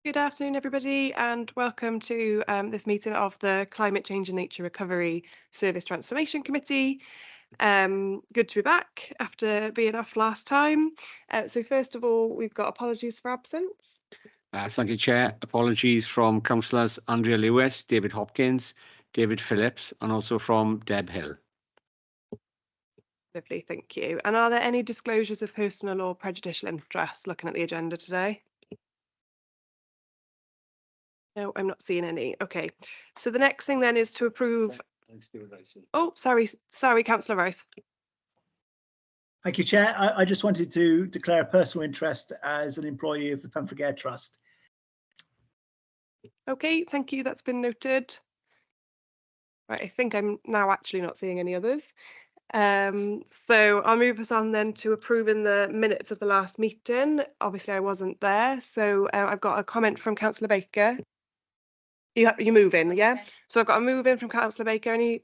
Good afternoon, everybody, and welcome to this meeting of the Climate Change and Nature Recovery Service Transformation Committee. Good to be back after being off last time. So first of all, we've got apologies for absence. Thank you, Chair. Apologies from Councillors Andrea Lewis, David Hopkins, David Phillips, and also from Deb Hill. Lovely, thank you. And are there any disclosures of personal or prejudicial interest looking at the agenda today? No, I'm not seeing any. Okay, so the next thing then is to approve. Oh, sorry, Councillor Rice. Thank you, Chair. I just wanted to declare a personal interest as an employee of the Pembrokeshire Air Trust. Okay, thank you. That's been noted. Right, I think I'm now actually not seeing any others. So I'll move us on then to approving the minutes of the last meeting. Obviously, I wasn't there, so I've got a comment from Councillor Baker. You move in, yeah? Okay. So I've got a move in from Councillor Baker. Any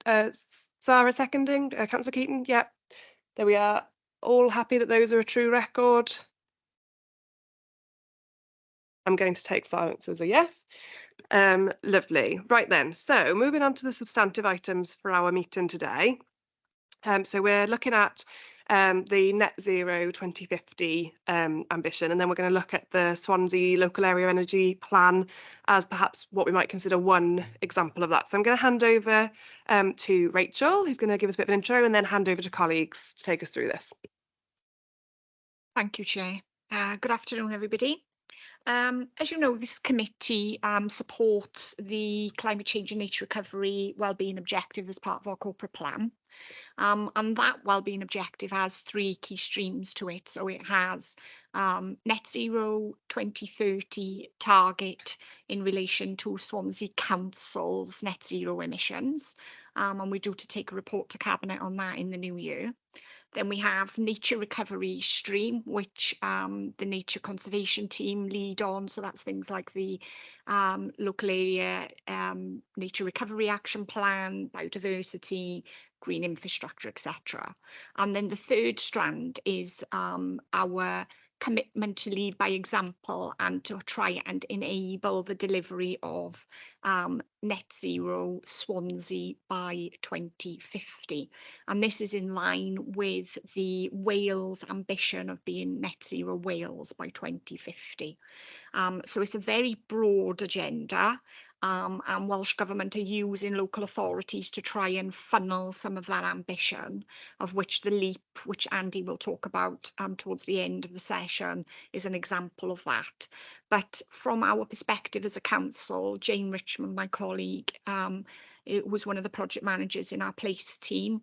Sarah seconding? Councillor Keaton? Yeah. There we are. All happy that those are a true record? I'm going to take silence as a yes. Lovely. Right then, so moving on to the substantive items for our meeting today. So we're looking at the net zero 2050 ambition, and then we're going to look at the Swansea local area energy plan as perhaps what we might consider one example of that. So I'm going to hand over to Rachel, who's going to give us a bit of an intro, and then hand over to colleagues to take us through this. Thank you, Chair. Good afternoon, everybody. As you know, this committee supports the climate change and nature recovery wellbeing objective as part of our corporate plan. And that wellbeing objective has three key streams to it. So it has net zero 2030 target in relation to Swansea Council's net zero emissions. And we're due to take a report to Cabinet on that in the new year. Then we have nature recovery stream, which the nature conservation team lead on. So that's things like the local area nature recovery action plan, biodiversity, green infrastructure, etc. And then the third strand is our commitment to lead by example and to try and enable the delivery of net zero Swansea by 2050. And this is in line with the Wales ambition of being net zero Wales by 2050. So it's a very broad agenda. And Welsh Government are using local authorities to try and funnel some of that ambition, of which the LEAP, which Andy will talk about towards the end of the session, is an example of that. But from our perspective as a council, Jane Richmond, my colleague, it was one of the project managers in our place team,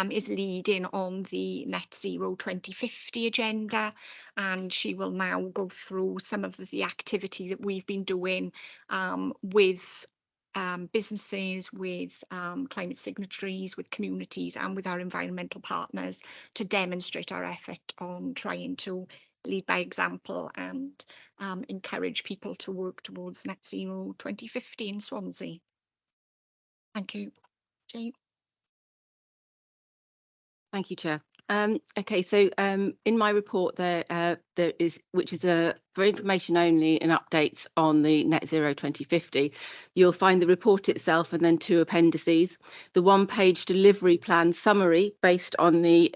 is leading on the net zero 2050 agenda, and she will now go through some of the activity that we've been doing with businesses, with climate signatories, with communities, and with our environmental partners to demonstrate our effort on trying to lead by example and encourage people to work towards net zero 2050 in Swansea. Thank you, Jane. Thank you, Chair. Okay, so in my report there is, which is for information only and updates on the net zero 2050, you'll find the report itself and then two appendices. The one-page delivery plan summary based on the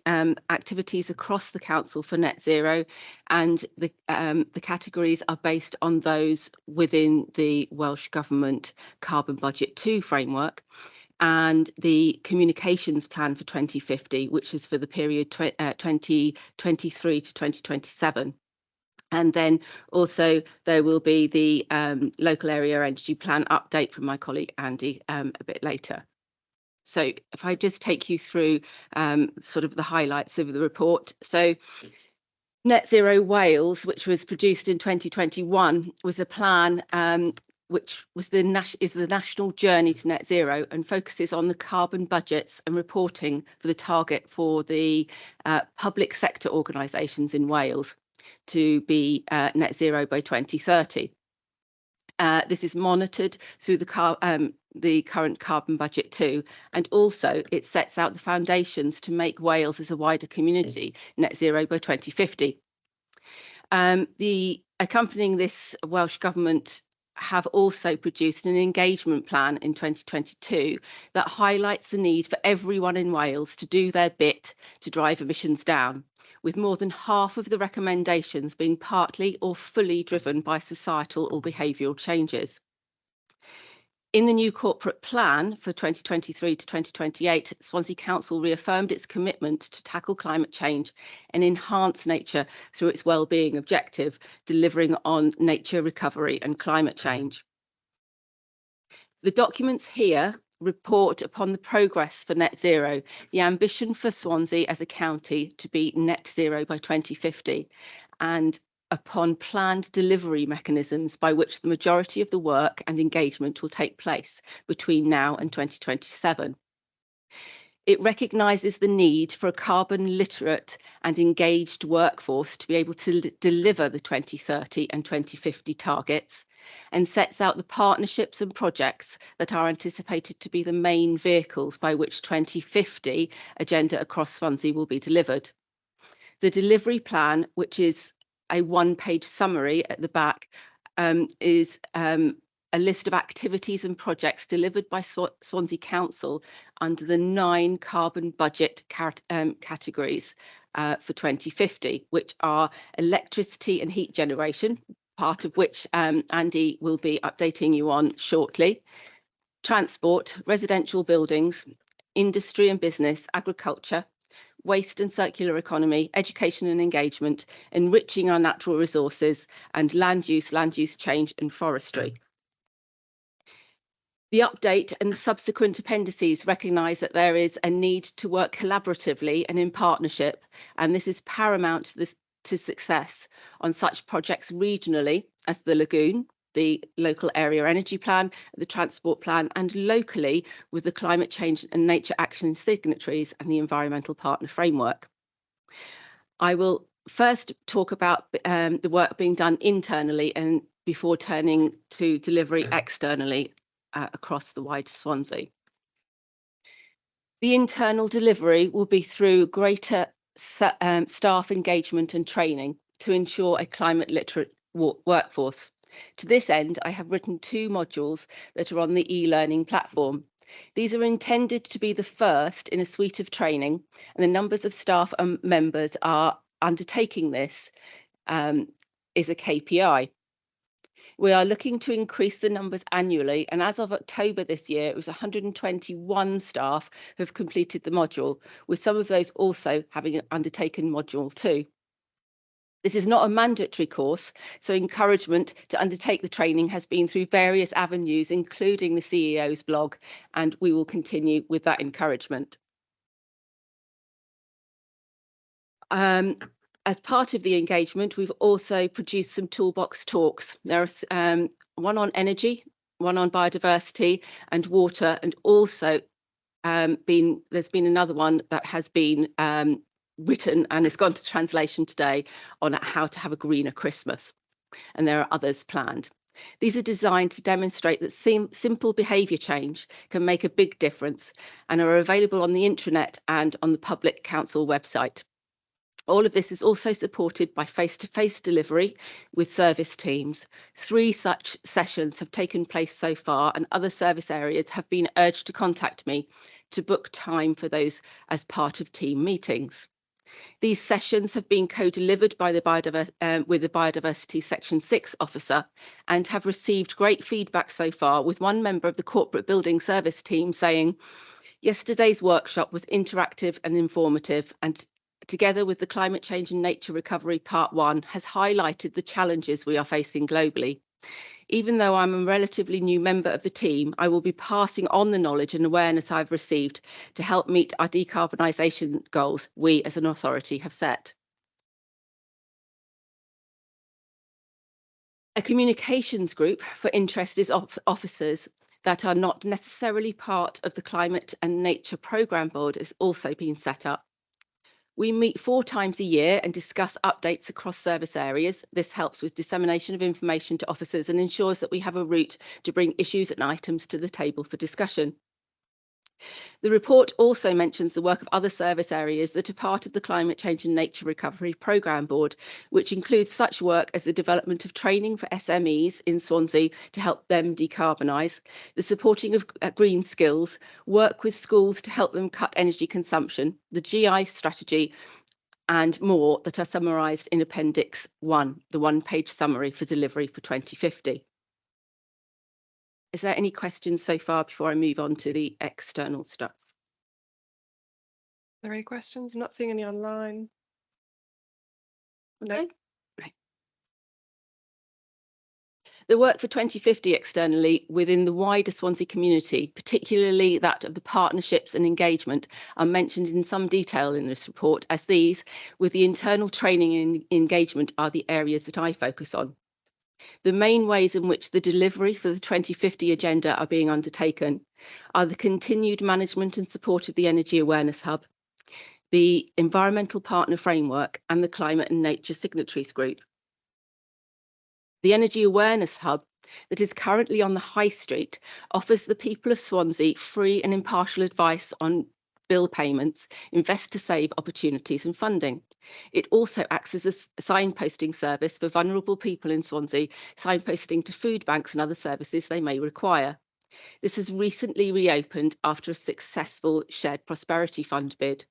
activities across the council for net zero, and the categories are based on those within the Welsh Government Carbon Budget 2 framework, and the communications plan for 2050, which is for the period 2023 to 2027. And then also there will be the local area energy plan update from my colleague Andy a bit later. So if I just take you through sort of the highlights of the report. So Net Zero Wales, which was produced in 2021, was a plan which was the national journey to net zero and focuses on the carbon budgets and reporting for the target for the public sector organisations in Wales to be net zero by 2030. This is monitored through the current carbon budget too, and also it sets out the foundations to make Wales as a wider community net zero by 2050. The Accompanying this, Welsh Government have also produced an engagement plan in 2022 that highlights the need for everyone in Wales to do their bit to drive emissions down, with more than half of the recommendations being partly or fully driven by societal or behavioural changes. In the new corporate plan for 2023 to 2028, Swansea Council reaffirmed its commitment to tackle climate change and enhance nature through its wellbeing objective, delivering on nature recovery and climate change. The documents here report upon the progress for net zero, the ambition for Swansea as a county to be net zero by 2050, and upon planned delivery mechanisms by which the majority of the work and engagement will take place between now and 2027. It recognises the need for a carbon literate and engaged workforce to be able to deliver the 2030 and 2050 targets, and sets out the partnerships and projects that are anticipated to be the main vehicles by which 2050 agenda across Swansea will be delivered. The delivery plan, which is a one-page summary at the back, is a list of activities and projects delivered by Swansea Council under the 9 carbon budget categories for 2050, which are electricity and heat generation, part of which Andy will be updating you on shortly, transport, residential buildings, industry and business, agriculture, waste and circular economy, education and engagement, enriching our natural resources, and land use change and forestry. The update and subsequent appendices recognise that there is a need to work collaboratively and in partnership, and this is paramount to success on such projects regionally as the Lagoon, the local area energy plan, the transport plan, and locally with the climate change and nature action signatories and the environmental partner framework. I will first talk about the work being done internally and before turning to delivery externally across the wider Swansea. The internal delivery will be through greater staff engagement and training to ensure a climate literate workforce. To this end, I have written 2 modules that are on the e-learning platform. These are intended to be the first in a suite of training, and the numbers of staff and members are undertaking this is a KPI. We are looking to increase the numbers annually, and as of October this year, it was 121 staff who have completed the module, with some of those also having undertaken module 2. This is not a mandatory course, so encouragement to undertake the training has been through various avenues, including the CEO's blog, and we will continue with that encouragement. As part of the engagement, we've also produced some toolbox talks. There are one on energy, one on biodiversity and water, and also there's been another one that has been written and has gone to translation today on how to have a greener Christmas. And there are others planned. These are designed to demonstrate that simple behaviour change can make a big difference and are available on the intranet and on the public council website. All of this is also supported by face-to-face delivery with service teams. 3 such sessions have taken place so far, and other service areas have been urged to contact me to book time for those as part of team meetings. These sessions have been co-delivered by with the Biodiversity Section 6 officer and have received great feedback so far, with one member of the corporate building service team saying, "Yesterday's workshop was interactive and informative, and together with the Climate Change and Nature Recovery Part 1 has highlighted the challenges we are facing globally. Even though I'm a relatively new member of the team, I will be passing on the knowledge and awareness I've received to help meet our decarbonisation goals we as an authority have set." A communications group for interested officers that are not necessarily part of the Climate and Nature Programme Board has also been set up. We meet 4 times a year and discuss updates across service areas. This helps with dissemination of information to officers and ensures that we have a route to bring issues and items to the table for discussion. The report also mentions the work of other service areas that are part of the Climate Change and Nature Recovery Programme Board, which includes such work as the development of training for SMEs in Swansea to help them decarbonise, the supporting of green skills, work with schools to help them cut energy consumption, the GI strategy, and more that are summarised in Appendix 1, the one-page summary for delivery for 2050. Is there any questions so far before I move on to the external stuff? Are there any questions? I'm not seeing any online. No. Okay. Right. The work for 2050 externally within the wider Swansea community, particularly that of the partnerships and engagement, are mentioned in some detail in this report, as these, with the internal training and engagement, are the areas that I focus on. The main ways in which the delivery for the 2050 agenda are being undertaken are the continued management and support of the Energy Awareness Hub, the Environmental Partner Framework, and the Climate and Nature Signatories Group. The Energy Awareness Hub, that is currently on the High Street, offers the people of Swansea free and impartial advice on bill payments, invest to save opportunities and funding. It also acts as a signposting service for vulnerable people in Swansea, signposting to food banks and other services they may require. This has recently reopened after a successful Shared Prosperity Fund bid.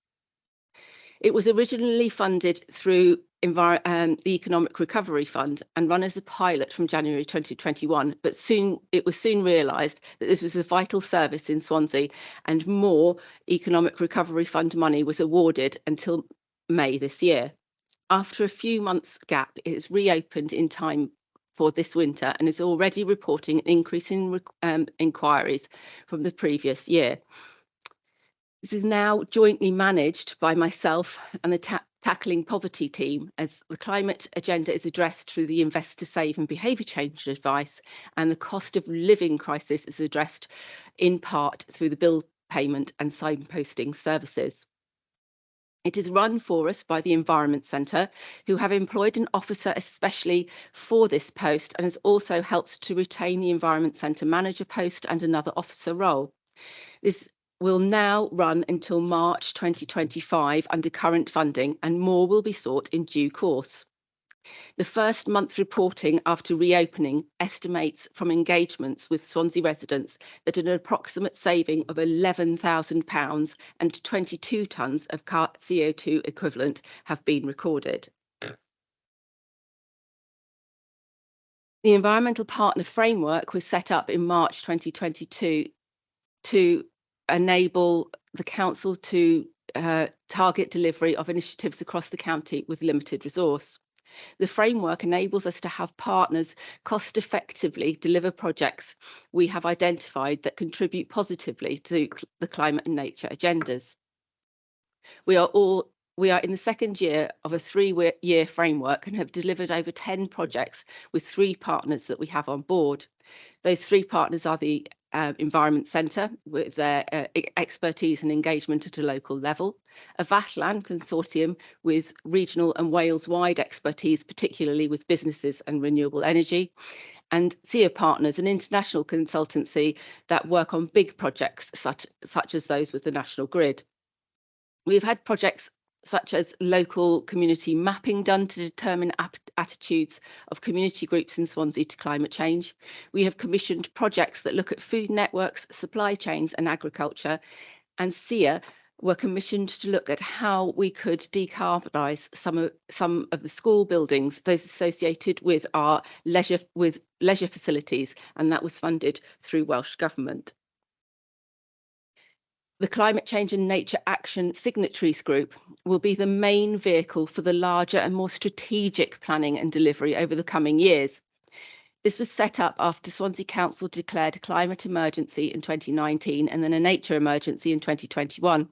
It was originally funded through the Economic Recovery Fund and run as a pilot from January 2021, but it was soon realised that this was a vital service in Swansea, and more Economic Recovery Fund money was awarded until May this year. After a few months' gap, it has reopened in time for this winter and is already reporting an increase in inquiries from the previous year. This is now jointly managed by myself and the Tackling Poverty team, as the climate agenda is addressed through the Invest to Save and behaviour change advice, and the cost of living crisis is addressed in part through the bill payment and signposting services. It is run for us by the Environment Centre, who have employed an officer especially for this post, and has also helped to retain the Environment Centre manager post and another officer role. This will now run until March 2025 under current funding, and more will be sought in due course. The first month's reporting after reopening estimates from engagements with Swansea residents that an approximate saving of £11,000 and 22 tonnes of CO2 equivalent have been recorded. The Environmental Partner Framework was set up in March 2022 to enable the council to target delivery of initiatives across the county with limited resource. The framework enables us to have partners cost effectively deliver projects we have identified that contribute positively to the climate and nature agendas. We are in the second year of a 3-year framework and have delivered over 10 projects with 3 partners that we have on board. Those 3 partners are the Environment Centre, with their expertise and engagement at a local level, a Vatlan consortium with regional and Wales-wide expertise, particularly with businesses and renewable energy, and SEA Partners, an international consultancy that work on big projects such as those with the National Grid. We've had projects such as local community mapping done to determine attitudes of community groups in Swansea to climate change. We have commissioned projects that look at food networks, supply chains and agriculture, and SEA were commissioned to look at how we could decarbonise some of the school buildings, those associated with our leisure facilities, and that was funded through Welsh Government. The Climate Change and Nature Action Signatories Group will be the main vehicle for the larger and more strategic planning and delivery over the coming years. This was set up after Swansea Council declared a climate emergency in 2019 and then a nature emergency in 2021.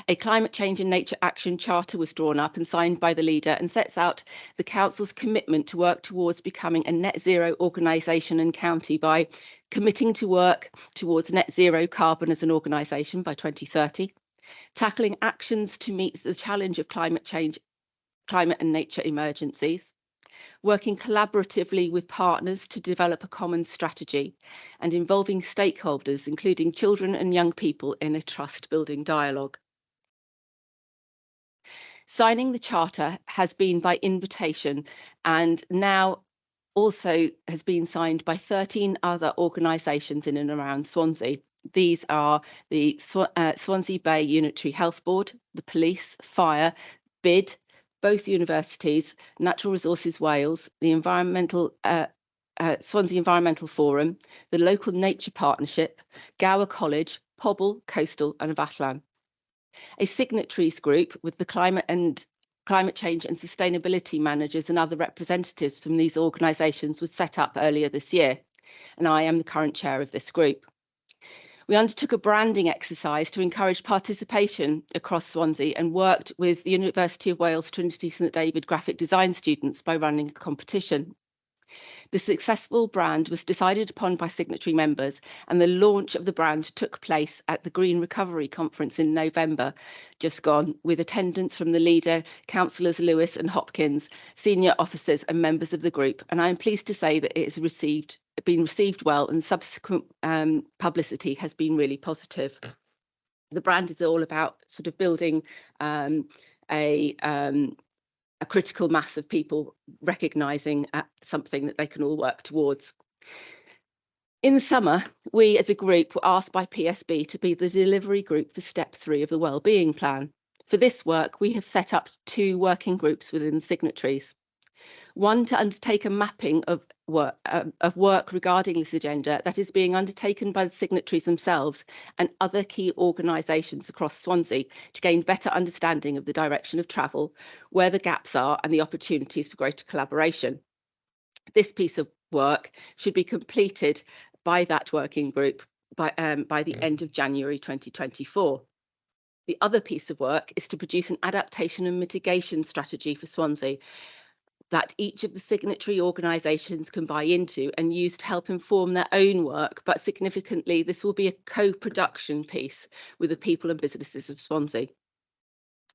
A Climate Change and Nature Action Charter was drawn up and signed by the leader and sets out the Council's commitment to work towards becoming a net zero organisation and county by committing to work towards net zero carbon as an organisation by 2030, tackling actions to meet the challenge of climate change, climate and nature emergencies, working collaboratively with partners to develop a common strategy, and involving stakeholders, including children and young people, in a trust-building dialogue. Signing the Charter has been by invitation and now also has been signed by 13 other organisations in and around Swansea. These are the Swansea Bay Unitary Health Board, the Police, Fire, BID, both universities, Natural Resources Wales, the Swansea Environmental Forum, the Local Nature Partnership, Gower College, Pobble, Coastal and Avatlan. A signatories group with the climate change and sustainability managers and other representatives from these organisations was set up earlier this year, and I am the current chair of this group. We undertook a branding exercise to encourage participation across Swansea and worked with the University of Wales Trinity St David graphic design students by running a competition. The successful brand was decided upon by signatory members, and the launch of the brand took place at the Green Recovery Conference in November, just gone, with attendance from the leader, Councillors Lewis and Hopkins, senior officers and members of the group. And I am pleased to say that it has been received well, and subsequent publicity has been really positive. The brand is all about sort of building a critical mass of people recognising something that they can all work towards. In the summer, we as a group were asked by PSB to be the delivery group for Step 3 of the Wellbeing Plan. For this work, we have set up 2 working groups within the signatories. One to undertake a mapping of work regarding this agenda that is being undertaken by the signatories themselves and other key organisations across Swansea to gain better understanding of the direction of travel, where the gaps are and the opportunities for greater collaboration. This piece of work should be completed by that working group by the end of January 2024. The other piece of work is to produce an adaptation and mitigation strategy for Swansea that each of the signatory organisations can buy into and use to help inform their own work, but significantly this will be a co-production piece with the people and businesses of Swansea.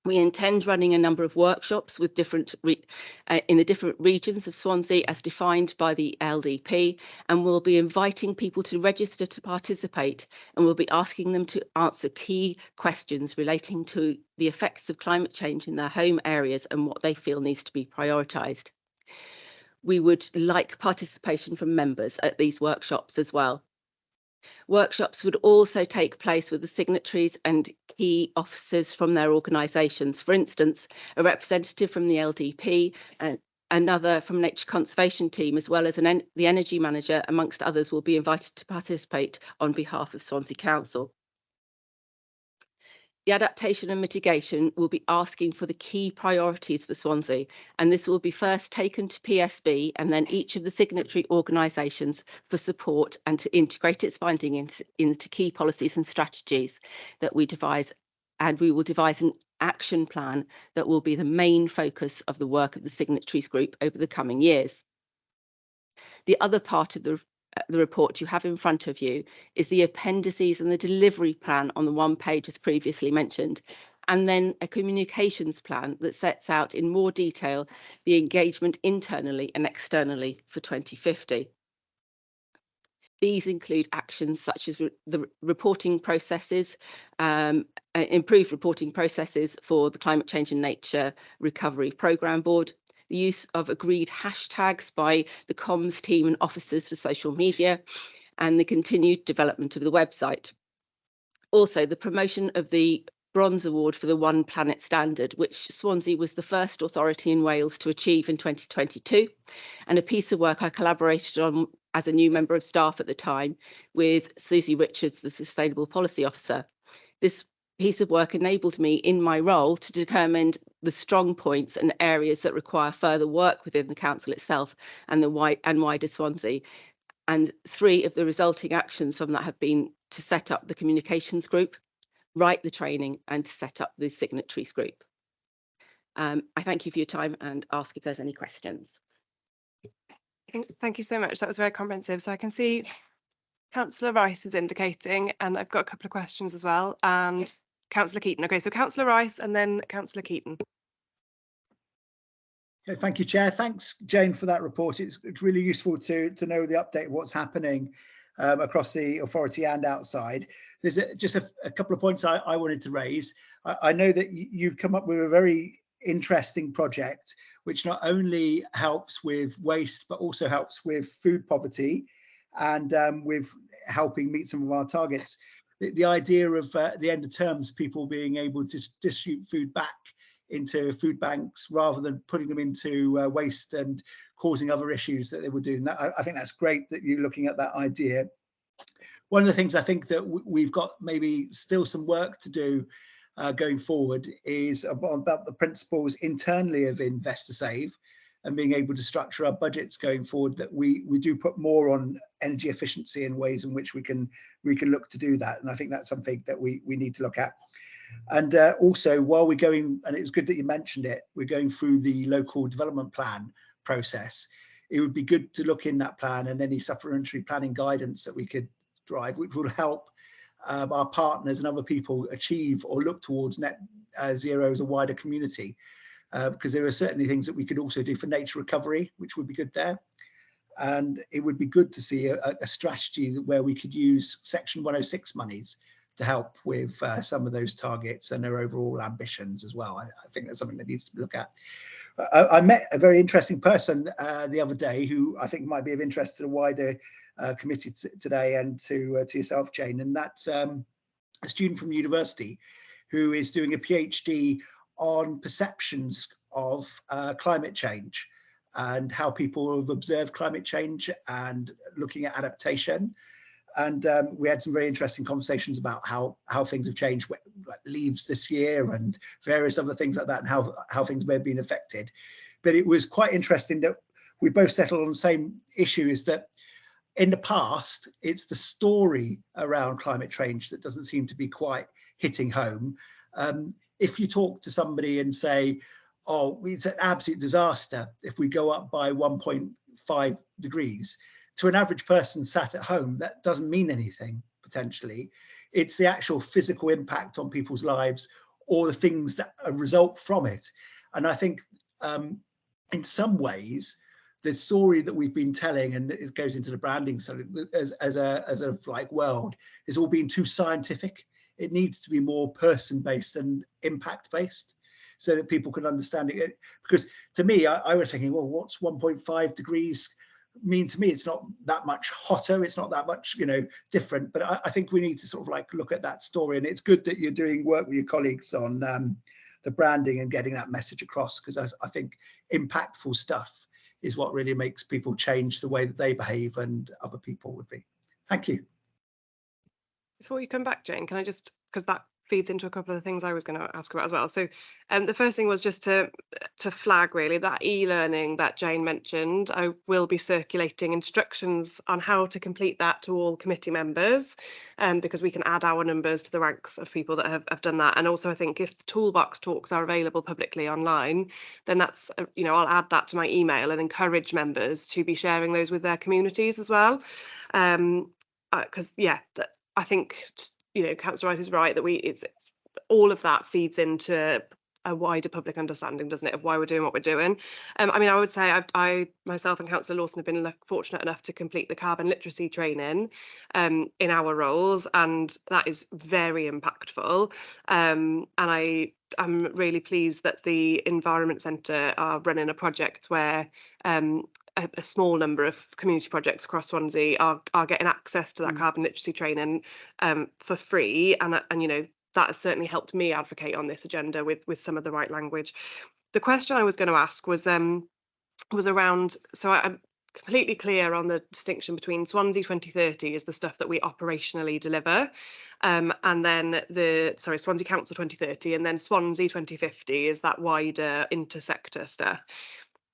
We intend running a number of workshops with in the different regions of Swansea as defined by the LDP, and we'll be inviting people to register to participate, and we'll be asking them to answer key questions relating to the effects of climate change in their home areas and what they feel needs to be prioritised. We would like participation from members at these workshops as well. Workshops would also take place with the signatories and key officers from their organisations. For instance, a representative from the LDP and another from Nature Conservation Team, as well as the Energy Manager, amongst others, will be invited to participate on behalf of Swansea Council. The adaptation and mitigation will be asking for the key priorities for Swansea, and this will be first taken to PSB and then each of the signatory organisations for support and to integrate its finding into key policies and strategies that we devise, and we will devise an action plan that will be the main focus of the work of the signatories group over the coming years. The other part of the report you have in front of you is the appendices and the delivery plan on the one page as previously mentioned, and then a communications plan that sets out in more detail the engagement internally and externally for 2050. These include actions such as the reporting processes, improved reporting processes for the Climate Change and Nature Recovery Programme Board, the use of agreed hashtags by the comms team and officers for social media, and the continued development of the website. Also, the promotion of the Bronze Award for the One Planet Standard, which Swansea was the first authority in Wales to achieve in 2022, and a piece of work I collaborated on as a new member of staff at the time with Susie Richards, the Sustainable Policy Officer. This piece of work enabled me in my role to determine the strong points and areas that require further work within the council itself and wider Swansea. And 3 of the resulting actions from that have been to set up the communications group, write the training, and to set up the signatories group. I thank you for your time and ask if there's any questions. Thank you so much. That was very comprehensive. So I can see Councillor Rice is indicating, and I've got a couple of questions as well, and Councillor Keaton. Okay, so Councillor Rice and then Councillor Keaton. Okay, thank you, Chair. Thanks, Jane, for that report. It's really useful to know the update of what's happening across the authority and outside. There's just a couple of points I wanted to raise. I know that you've come up with a very interesting project, which not only helps with waste, but also helps with food poverty and with helping meet some of our targets. The idea of the end of terms, people being able to distribute food back into food banks rather than putting them into waste and causing other issues that they were doing. I think that's great that you're looking at that idea. One of the things I think that we've got maybe still some work to do going forward is about the principles internally of Invest to Save and being able to structure our budgets going forward, that we do put more on energy efficiency and ways in which we can look to do that. And I think that's something that we need to look at. And also, while we're going, and it was good that you mentioned it, we're going through the local development plan process. It would be good to look in that plan and any supplementary planning guidance that we could drive, which will help our partners and other people achieve or look towards net zero as a wider community. Because there are certainly things that we could also do for nature recovery, which would be good there. And it would be good to see a strategy where we could use Section 106 monies to help with some of those targets and their overall ambitions as well. I think that's something that needs to be looked at. I met a very interesting person the other day who I think might be of interest to the wider committee today and to yourself, Jane, and that's a student from university who is doing a PhD on perceptions of climate change and how people have observed climate change and looking at adaptation. And we had some very interesting conversations about how things have changed, like leaves this year and various other things like that, and how things may have been affected. But it was quite interesting that we both settled on the same issue, is that in the past, it's the story around climate change that doesn't seem to be quite hitting home. If you talk to somebody and say, oh, it's an absolute disaster if we go up by 1.5 degrees, to an average person sat at home, that doesn't mean anything, potentially. It's the actual physical impact on people's lives or the things that result from it. And I think in some ways, the story that we've been telling, and it goes into the branding, so as a like world, is all being too scientific. It needs to be more person-based and impact-based, so that people can understand it. Because to me, I was thinking, well, what's 1.5 degrees mean to me? It's not that much hotter, it's not that much, different. But I think we need to sort of like look at that story, and it's good that you're doing work with your colleagues on the branding and getting that message across, because I think impactful stuff is what really makes people change the way that they behave and other people would be. Thank you. Before you come back, Jane, can I just, because that feeds into a couple of the things I was going to ask about as well. So the first thing was just to flag really that e-learning that Jane mentioned. I will be circulating instructions on how to complete that to all committee members, because we can add our numbers to the ranks of people that have done that. And also I think if the toolbox talks are available publicly online, then that's, I'll add that to my email and encourage members to be sharing those with their communities as well. Because I think, Councillor Rice is right that it's all of that feeds into a wider public understanding, doesn't it, of why we're doing what we're doing. I would say I myself and Councillor Lawson have been fortunate enough to complete the carbon literacy training in our roles, and that is very impactful. And I'm really pleased that the Environment Centre are running a project where a small number of community projects across Swansea are getting access to that carbon literacy training for free, and that has certainly helped me advocate on this agenda with some of the right language. The question I was going to ask was around, so I'm completely clear on the distinction between Swansea 2030 is the stuff that we operationally deliver, and then Swansea Council 2030, and then Swansea 2050 is that wider intersector stuff.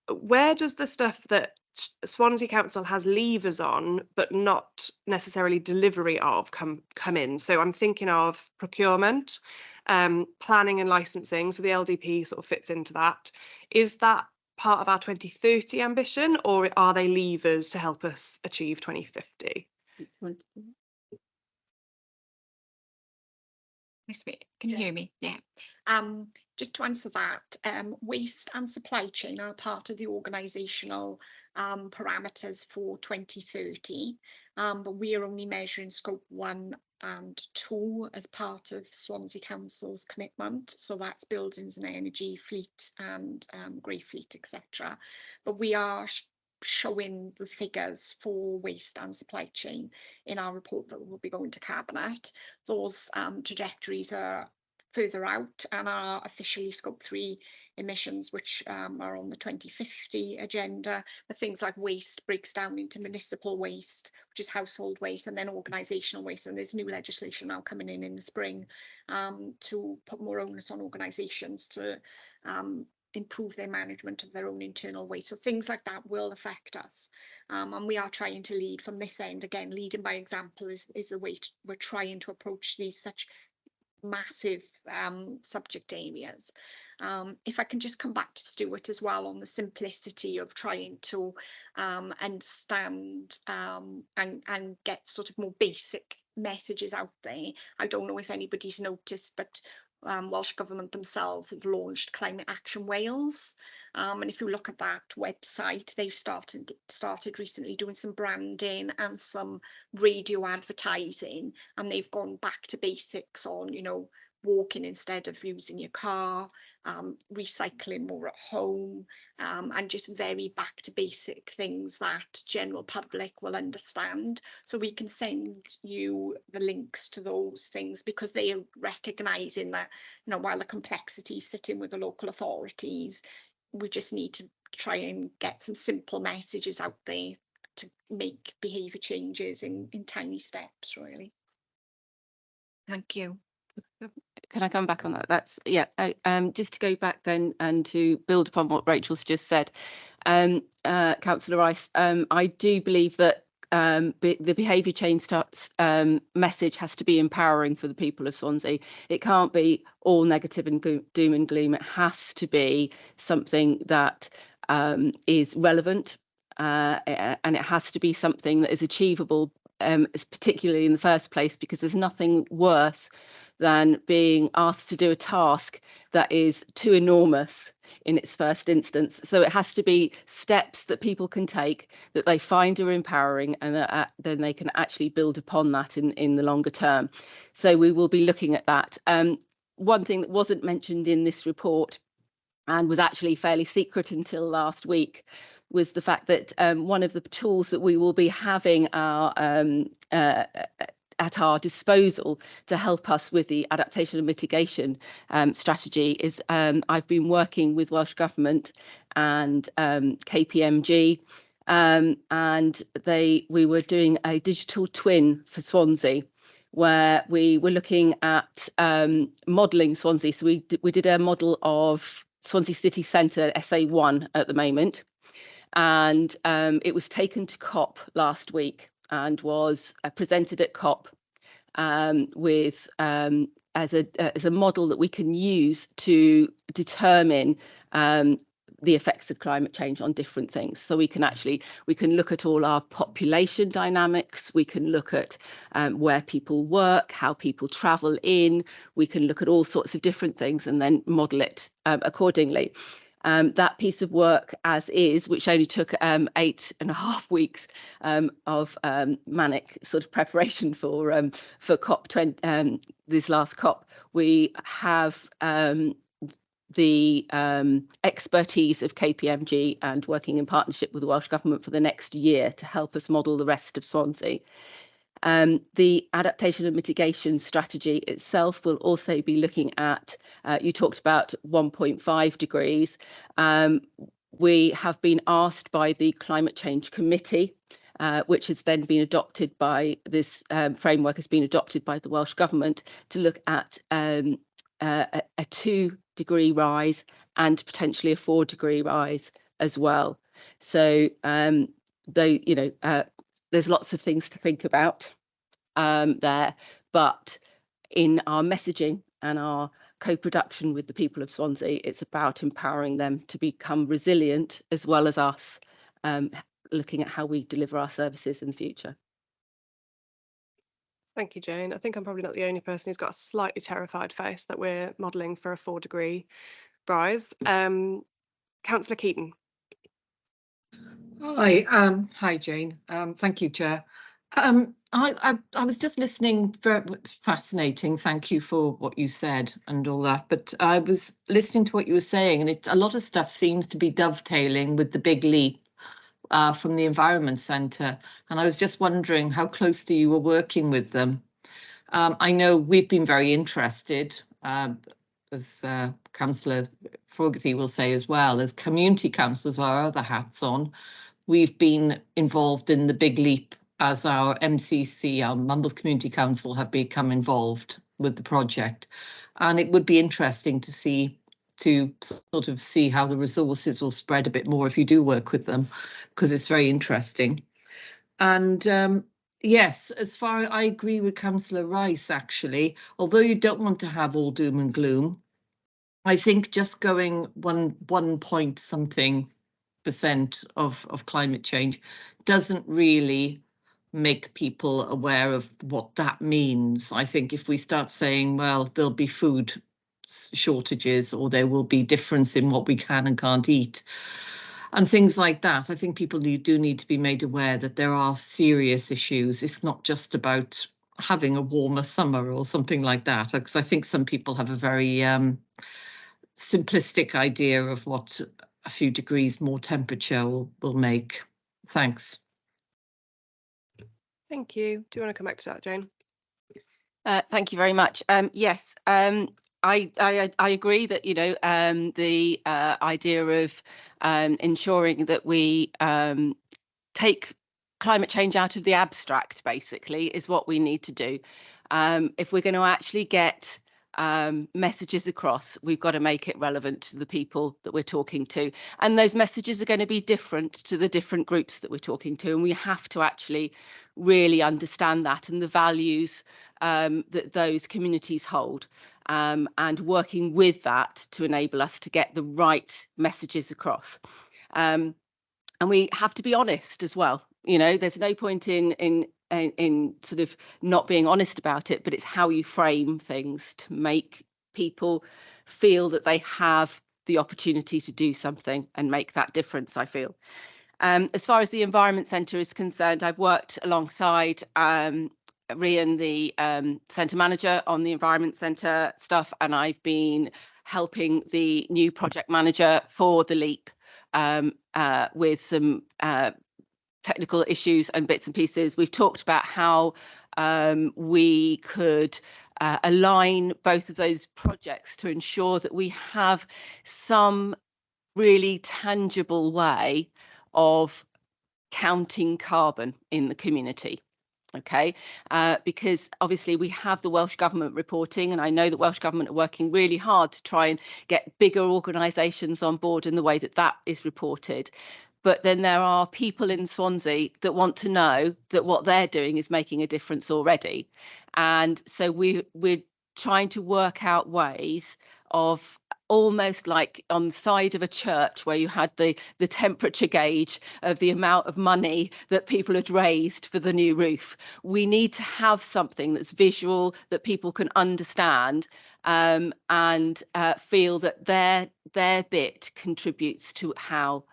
Where does the stuff that Swansea Council has levers on but not necessarily delivery of come in? So I'm thinking of procurement, planning and licensing, so the LDP sort of fits into that. Is that part of our 2030 ambition, or are they levers to help us achieve 2050? Can you hear me? Yeah. just to answer that, waste and supply chain are part of the organisational parameters for 2030, but we are only measuring scope 1 and 2 as part of Swansea Council's commitment. So that's buildings and energy, fleet and grey fleet, etc. But we are showing the figures for waste and supply chain in our report that will be going to Cabinet. Those trajectories are further out and are officially scope 3 emissions, which are on the 2050 agenda. But things like waste breaks down into municipal waste, which is household waste, and then organisational waste. And there's new legislation now coming in the spring to put more onus on organisations to improve their management of their own internal waste. So things like that will affect us. And we are trying to lead from this end. Again, leading by example is the way we're trying to approach these such massive subject areas. If I can just come back to Stuart as well on the simplicity of trying to understand and get sort of more basic messages out there. I don't know if anybody's noticed, but Welsh Government themselves have launched Climate Action Wales, and if you look at that website, they've started recently doing some branding and some radio advertising, and they've gone back to basics on, you know, walking instead of using your car, recycling more at home, and just very back to basic things that general public will understand. So we can send you the links to those things, because they are recognising that, you know, while the complexity is sitting with the local authorities, we just need to try and get some simple messages out there to make behaviour changes in tiny steps, really. Thank you. Can I come back on that? That's, yeah, just to go back then and to build upon what Rachel's just said, Councillor Rice, I do believe that the behaviour change message has to be empowering for the people of Swansea. It can't be all negative and doom and gloom. It has to be something that is relevant, and it has to be something that is achievable, particularly in the first place, because there's nothing worse than being asked to do a task that is too enormous in its first instance. So it has to be steps that people can take that they find are empowering, and that then they can actually build upon that in the longer term. So we will be looking at that. One thing that wasn't mentioned in this report and was actually fairly secret until last week was the fact that one of the tools that we will be having at our disposal to help us with the adaptation and mitigation strategy is I've been working with Welsh Government and KPMG, and we were doing a digital twin for Swansea, where we were looking at modelling Swansea. So we did a model of Swansea City Centre, SA1 at the moment, and it was taken to COP last week and was presented at COP with as a model that we can use to determine the effects of climate change on different things. So we can look at all our population dynamics, we can look at where people work, how people travel in, we can look at all sorts of different things and then model it accordingly. That piece of work as is, which only took 8.5 weeks of manic sort of preparation for COP20, this last COP, we have the expertise of KPMG and working in partnership with the Welsh Government for the next year to help us model the rest of Swansea. The adaptation and mitigation strategy itself will also be looking at, you talked about 1.5 degrees. We have been asked by the Climate Change Committee, which has then been adopted by this framework has been adopted by the Welsh Government, to look at a 2-degree rise and potentially a 4-degree rise as well. So there's lots of things to think about there, but in our messaging and our co-production with the people of Swansea, it's about empowering them to become resilient, as well as us looking at how we deliver our services in the future. Thank you, Jane. I think I'm probably not the only person who's got a slightly terrified face that we're modelling for a 4-degree rise. Councillor Keaton. Hi, Jane. Thank you, Chair. I was just listening. It's fascinating. Thank you for what you said and all that. But I was listening to what you were saying, and a lot of stuff seems to be dovetailing with the big leap from the Environment Centre. And I was just wondering how closely you were working with them. I know we've been very interested, as Councillor Fogarty will say as well, as community councillors with our other hats on. We've been involved in the big leap as our MCC, our Mumbles Community Council, have become involved with the project. And it would be interesting to sort of see how the resources will spread a bit more if you do work with them, because it's very interesting. And yes, as far I agree with Councillor Rice, actually, although you don't want to have all doom and gloom, I think just going 1 point something % of climate change doesn't really make people aware of what that means. I think if we start saying, well, there'll be food shortages, or there will be difference in what we can and can't eat, and things like that, I think people do need to be made aware that there are serious issues. It's not just about having a warmer summer or something like that, because I think some people have a very simplistic idea of what a few degrees more temperature will make. Thanks. Thank you. Do you want to come back to that, Jane? Thank you very much. Yes, I agree that, you know, the idea of ensuring that we take climate change out of the abstract, basically, is what we need to do. If we're going to actually get messages across, we've got to make it relevant to the people that we're talking to, and those messages are going to be different to the different groups that we're talking to, and we have to actually really understand that and the values that those communities hold, and working with that to enable us to get the right messages across. And we have to be honest as well. You know, there's no point in sort of not being honest about it, but it's how you frame things to make people feel that they have the opportunity to do something and make that difference, I feel. As far as the Environment Centre is concerned, I've worked alongside Rian, the centre manager, on the Environment Centre stuff, and I've been helping the new project manager for the LEAP with some technical issues and bits and pieces. We've talked about how we could align both of those projects to ensure that we have some really tangible way of counting carbon in the community. Okay, because obviously we have the Welsh Government reporting, and I know the Welsh Government are working really hard to try and get bigger organisations on board in the way that that is reported. But then there are people in Swansea that want to know that what they're doing is making a difference already. And so we're trying to work out ways of, almost like on the side of a church where you had the temperature gauge of the amount of money that people had raised for the new roof. We need to have something that's visual, that people can understand, and feel that their bit contributes to how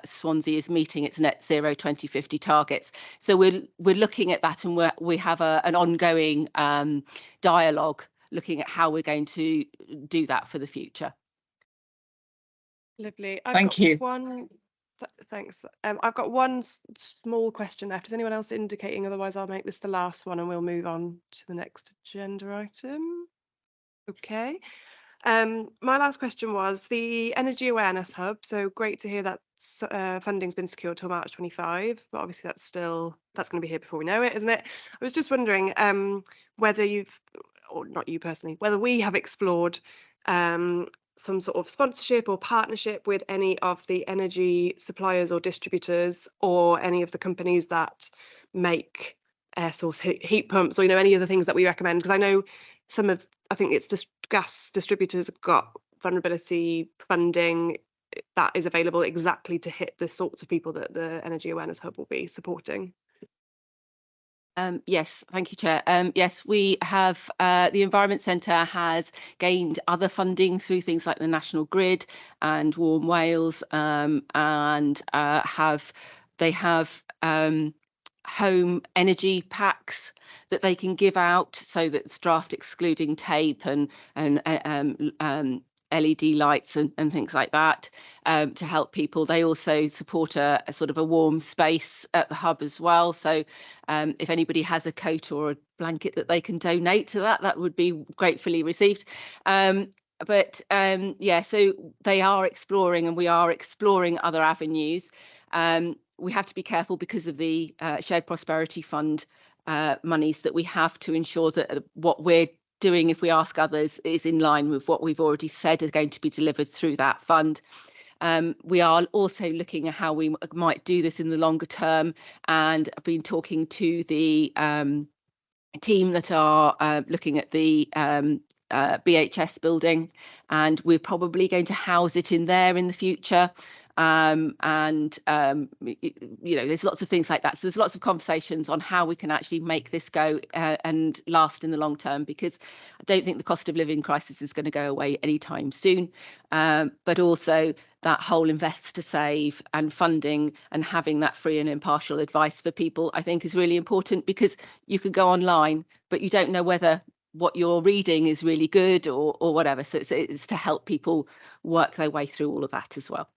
Swansea is meeting its net zero 2050 targets. So we're looking at that, and we have an ongoing dialogue looking at how we're going to do that for the future. Lovely. Thank you. Thanks. I've got one small question left. Is anyone else indicating? Otherwise, I'll make this the last one and we'll move on to the next agenda item. Okay. My last question was the Energy Awareness Hub. So great to hear that funding's been secured till March 25, but obviously that's going to be here before we know it, isn't it? I was just wondering whether you've, or not you personally, whether we have explored some sort of sponsorship or partnership with any of the energy suppliers or distributors, or any of the companies that make air source heat pumps, or, you know, any of the things that we recommend. Because I know I think it's just gas distributors have got vulnerability funding that is available exactly to hit the sorts of people that the Energy Awareness Hub will be supporting. Yes, thank you, Chair. Yes, we have, the Environment Centre has gained other funding through things like the National Grid and Warm Wales, and they have home energy packs that they can give out, so that it's draft excluding tape and LED lights and things like that, to help people. They also support a sort of a warm space at the hub as well. So if anybody has a coat or a blanket that they can donate to that would be gratefully received. Yeah, so they are exploring, and we are exploring other avenues. We have to be careful because of the Shared Prosperity Fund monies that we have, to ensure that what we're doing, if we ask others, is in line with what we've already said is going to be delivered through that fund. We are also looking at how we might do this in the longer term, and I've been talking to the team that are looking at the BHS building, and we're probably going to house it in there in the future. You know, there's lots of things like that. So there's lots of conversations on how we can actually make this go and last in the long term, because I don't think the cost of living crisis is going to go away anytime soon. But also that whole invest to save and funding and having that free and impartial advice for people, I think, is really important, because you can go online, but you don't know whether what you're reading is really good or whatever. So it's to help people work their way through all of that as well.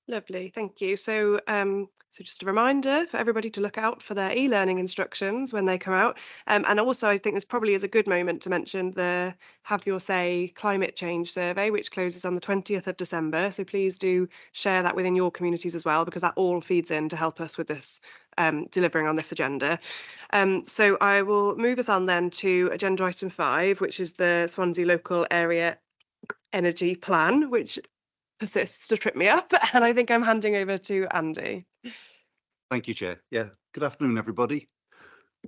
Lovely, thank you. So, so just a reminder for everybody to look out for their e-learning instructions when they come out. And also, I think this probably is a good moment to mention the Have Your Say climate change survey, which closes on the 20th of December. So please do share that within your communities as well, because that all feeds in to help us with this, delivering on this agenda. So I will move us on then to agenda item 5, which is the Swansea Local Area Energy Plan, which persists to trip me up, and I think I'm handing over to Andy. Thank you, Chair. Yeah, good afternoon, everybody.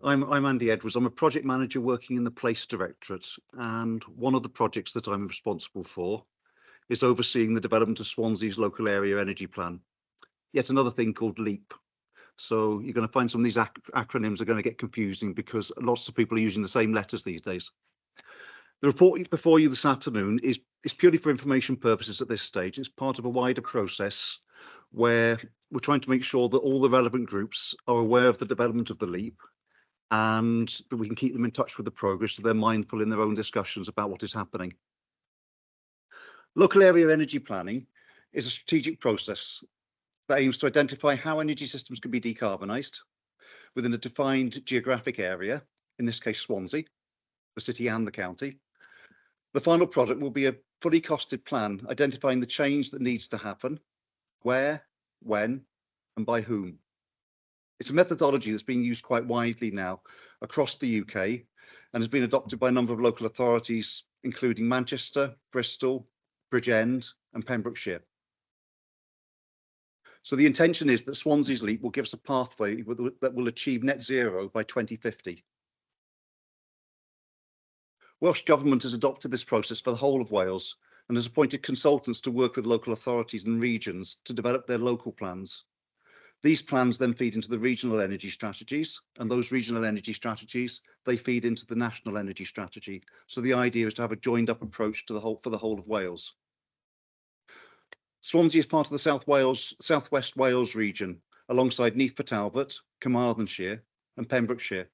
I'm Andy Edwards. I'm a project manager working in the Place Directorate, and one of the projects that I'm responsible for is overseeing the development of Swansea's local area energy plan. Yet another thing called LEAP. So you're going to find some of these acronyms are going to get confusing, because lots of people are using the same letters these days. The report before you this afternoon is purely for information purposes at this stage. It's part of a wider process where we're trying to make sure that all the relevant groups are aware of the development of the LEAP, and that we can keep them in touch with the progress, so they're mindful in their own discussions about what is happening. Local area energy planning is a strategic process that aims to identify how energy systems can be decarbonised within a defined geographic area, in this case Swansea, the city and the county. The final product will be a fully costed plan identifying the change that needs to happen, where, when, and by whom. It's a methodology that's being used quite widely now across the UK and has been adopted by a number of local authorities, including Manchester, Bristol, Bridgend, and Pembrokeshire. So the intention is that Swansea's LEAP will give us a pathway that will achieve net zero by 2050. Welsh Government has adopted this process for the whole of Wales and has appointed consultants to work with local authorities and regions to develop their local plans. These plans then feed into the regional energy strategies, and those regional energy strategies, they feed into the national energy strategy. So the idea is to have a joined up approach to for the whole of Wales. Swansea is part of the South West Wales region, alongside Neath Talbot, Carmarthenshire and Pembrokeshire.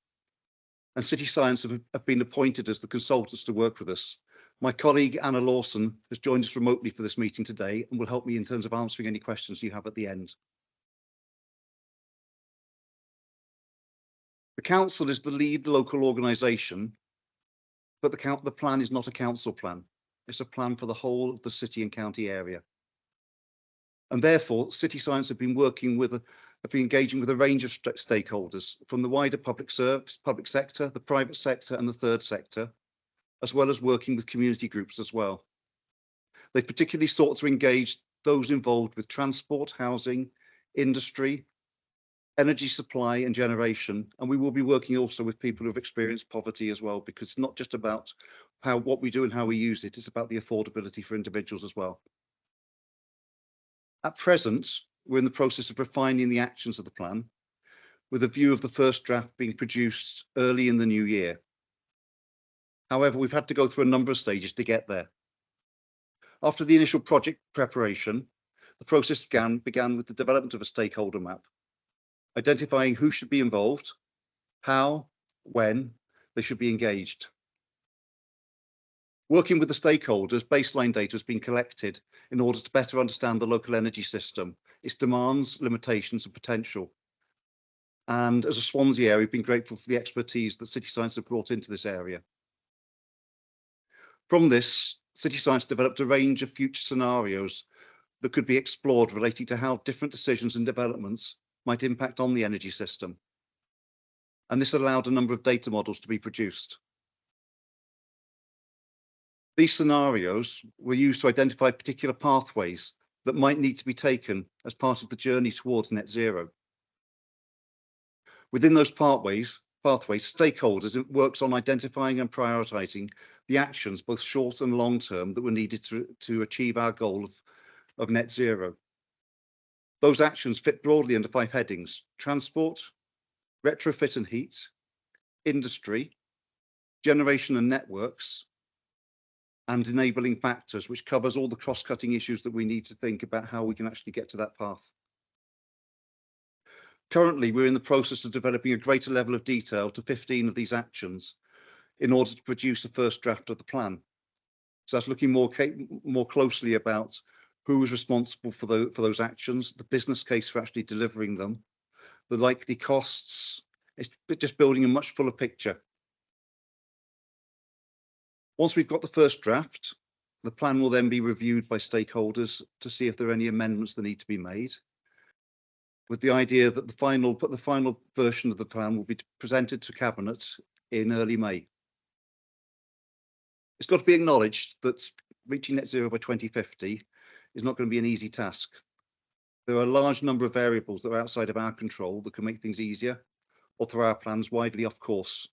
And City Science have been appointed as the consultants to work with us. My colleague Anna Lawson has joined us remotely for this meeting today and will help me in terms of answering any questions you have at the end. The council is the lead local organisation, but the plan is not a council plan. It's a plan for the whole of the city and county area. And therefore, City Science have been engaging with a range of stakeholders, from the wider public sector, the private sector and the third sector, as well as working with community groups as well. They particularly sought to engage those involved with transport, housing, industry, energy supply and generation, and we will be working also with people who have experienced poverty as well, because it's not just about what we do and how we use it, it's about the affordability for individuals as well. At present, we're in the process of refining the actions of the plan. with a view of the first draft being produced early in the new year. However, we've had to go through a number of stages to get there. After the initial project preparation, the process began with the development of a stakeholder map, identifying who should be involved, how, when they should be engaged. Working with the stakeholders, baseline data has been collected in order to better understand the local energy system, its demands, limitations and potential. And as a Swansea area, we've been grateful for the expertise that City Science have brought into this area. From this, City Science developed a range of future scenarios that could be explored relating to how different decisions and developments might impact on the energy system. And this allowed a number of data models to be produced. These scenarios were used to identify particular pathways that might need to be taken as part of the journey towards net zero. Within those pathways, stakeholders worked on identifying and prioritising the actions, both short and long term, that were needed to achieve our goal of net zero. Those actions fit broadly under 5 headings: transport, retrofit and heat, industry, generation and networks, and enabling factors, which covers all the cross-cutting issues that we need to think about how we can actually get to that path. Currently, we're in the process of developing a greater level of detail to 15 of these actions in order to produce a first draft of the plan. So that's looking more closely about who is responsible for those actions, the business case for actually delivering them, the likely costs. It's just building a much fuller picture. Once we've got the first draft, the plan will then be reviewed by stakeholders to see if there are any amendments that need to be made, with the idea that the final version of the plan will be presented to Cabinet in early May. It's got to be acknowledged that reaching net zero by 2050 is not going to be an easy task. There are a large number of variables that are outside of our control that can make things easier or throw our plans widely off course.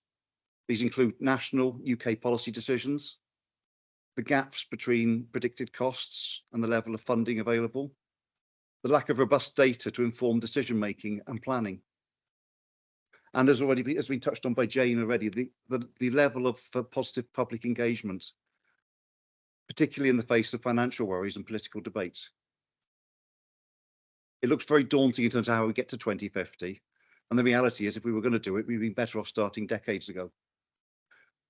These include national UK policy decisions, the gaps between predicted costs and the level of funding available, the lack of robust data to inform decision making and planning. And as been touched on by Jane already, the level of positive public engagement, particularly in the face of financial worries and political debates. It looks very daunting in terms of how we get to 2050. And the reality is, if we were going to do it, we'd be better off starting decades ago.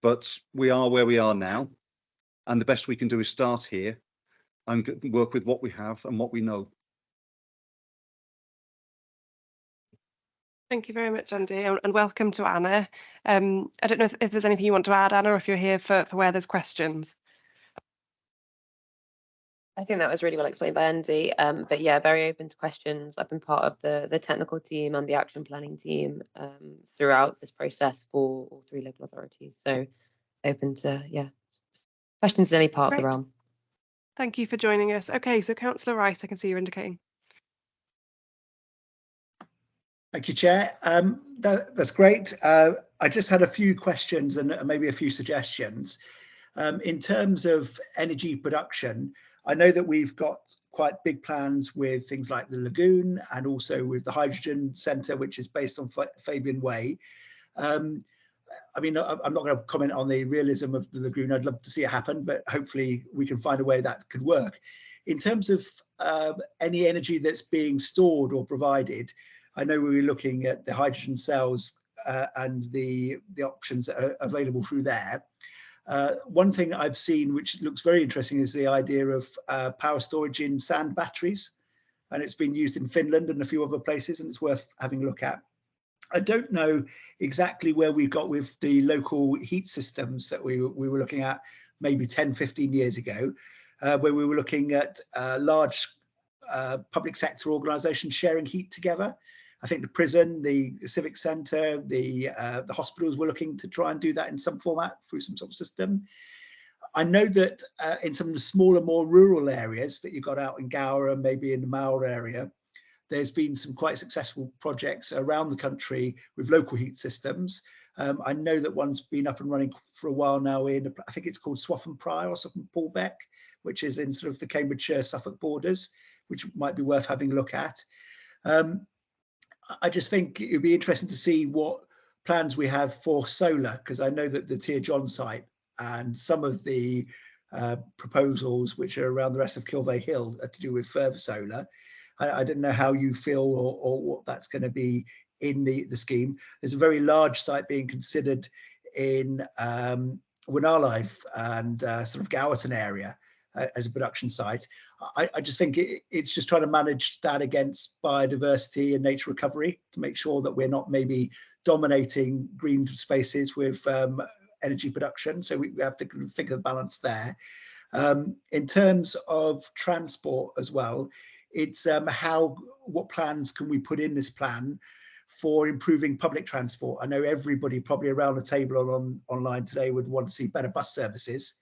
But we are where we are now. And the best we can do is start here and work with what we have and what we know. Thank you very much, Andy, and welcome to Anna. I don't know if there's anything you want to add, Anna, or if you're here for where there's questions. I think that was really well explained by Andy, but yeah, very open to questions. I've been part of the technical team and the action planning team throughout this process for all 3 local authorities. So open to, yeah, questions in any part of the realm. Thank you for joining us. Okay, so Councillor Rice, I can see you're indicating. Thank you, Chair. That's great. I just had a few questions and maybe a few suggestions. In terms of energy production, I know that we've got quite big plans with things like the lagoon and also with the hydrogen centre, which is based on Fabian Way. I mean, I'm not going to comment on the realism of the lagoon. I'd love to see it happen, but hopefully we can find a way that could work. In terms of any energy that's being stored or provided, I know we were looking at the hydrogen cells and the options that are available through there. One thing I've seen which looks very interesting is the idea of power storage in sand batteries, and it's been used in Finland and a few other places, and it's worth having a look at. I don't know exactly where we got with the local heat systems that we were looking at maybe 10, 15 years ago, where we were looking at large public sector organisations sharing heat together. I think the prison, the civic centre, the hospitals were looking to try and do that in some format through some sort of system. I know that in some of the smaller, more rural areas that you got out in Gower and maybe in the Maur area, there's been some quite successful projects around the country with local heat systems. I know that one's been up and running for a while now in, I think it's called Swaffham Prior or Swaffham Paulbeck, which is in sort of the Cambridgeshire-Suffolk borders, which might be worth having a look at. I just think it would be interesting to see what plans we have for solar, because I know that the Tir John site and some of the proposals which are around the rest of Kilvey Hill are to do with further solar. I don't know how you feel or what that's going to be in the scheme. There's a very large site being considered in Winarlife and sort of Gowerton area as a production site. I just think it's just trying to manage that against biodiversity and nature recovery to make sure that we're not maybe dominating green spaces with energy production. So we have to think of the balance there. In terms of transport as well, it's what plans can we put in this plan for improving public transport? I know everybody probably around the table or online today would want to see better bus services.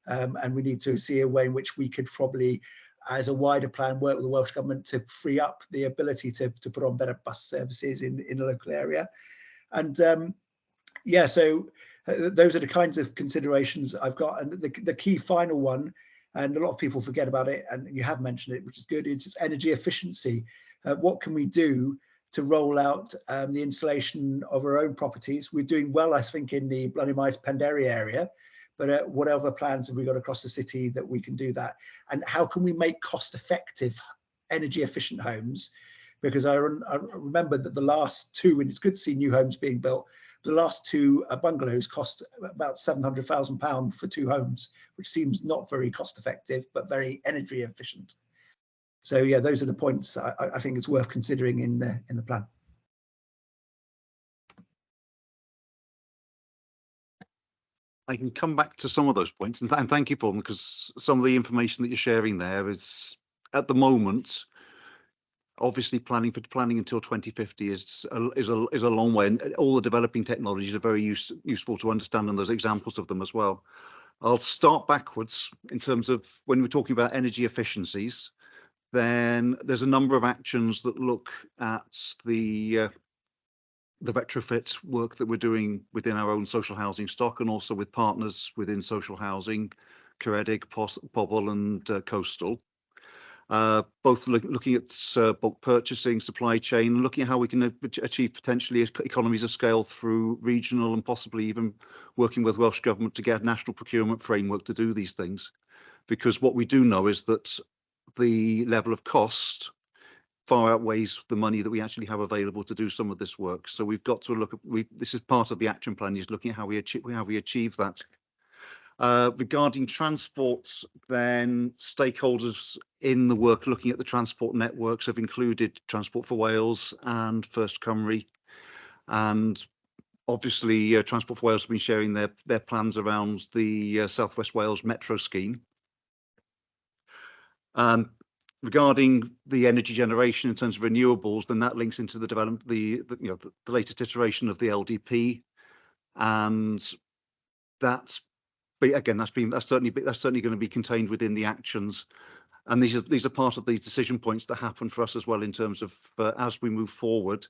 And we need to see a way in which we could probably, as a wider plan, work with the Welsh Government to free up the ability to put on better bus services in the local area. And yeah, so those are the kinds of considerations I've got. And the key final one, and a lot of people forget about it, and you have mentioned it, which is good, it's energy efficiency. What can we do to roll out the installation of our own properties? We're doing well, I think, in the Blunny-Mice Penderry area, but what other plans have we got across the city that we can do that? And how can we make cost-effective, energy-efficient homes? Because I remember that the last two, and it's good to see new homes being built, the last two bungalows cost about £700,000 for 2 homes, which seems not very cost-effective, but very energy efficient. So yeah, those are the points I think it's worth considering in the plan. I can come back to some of those points, and thank you for them, because some of the information that you're sharing there is, at the moment, obviously planning until 2050 is a long way, and all the developing technologies are very useful to understand, and there's examples of them as well. I'll start backwards in terms of when we're talking about energy efficiencies. Then there's a number of actions that look at the retrofit work that we're doing within our own social housing stock, and also with partners within social housing, Ceredig, Pobl and Coastal. Both looking at bulk purchasing, supply chain, looking at how we can achieve potentially economies of scale through regional and possibly even working with Welsh Government to get a national procurement framework to do these things. Because what we do know is that the level of cost far outweighs the money that we actually have available to do some of this work. So we've got to look at, this is part of the action plan, is looking at how we achieve that. Regarding transport, then stakeholders in the work looking at the transport networks have included Transport for Wales and First Cymru, and obviously Transport for Wales have been sharing their plans around the South West Wales Metro scheme. Regarding the energy generation in terms of renewables, then that links into the development, the latest iteration of the LDP, and that's, but again, that's certainly going to be contained within the actions, and these are part of these decision points that happen for us as well in terms of as we move forward,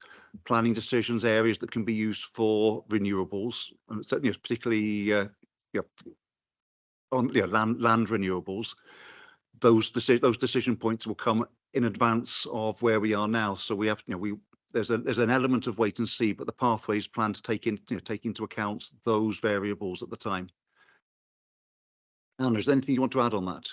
planning decisions, areas that can be used for renewables, and certainly particularly on land renewables. Those decision points will come in advance of where we are now. So we have, there's an element of wait and see, but the pathways plan to take into account those variables at the time. Anna, is there anything you want to add on that?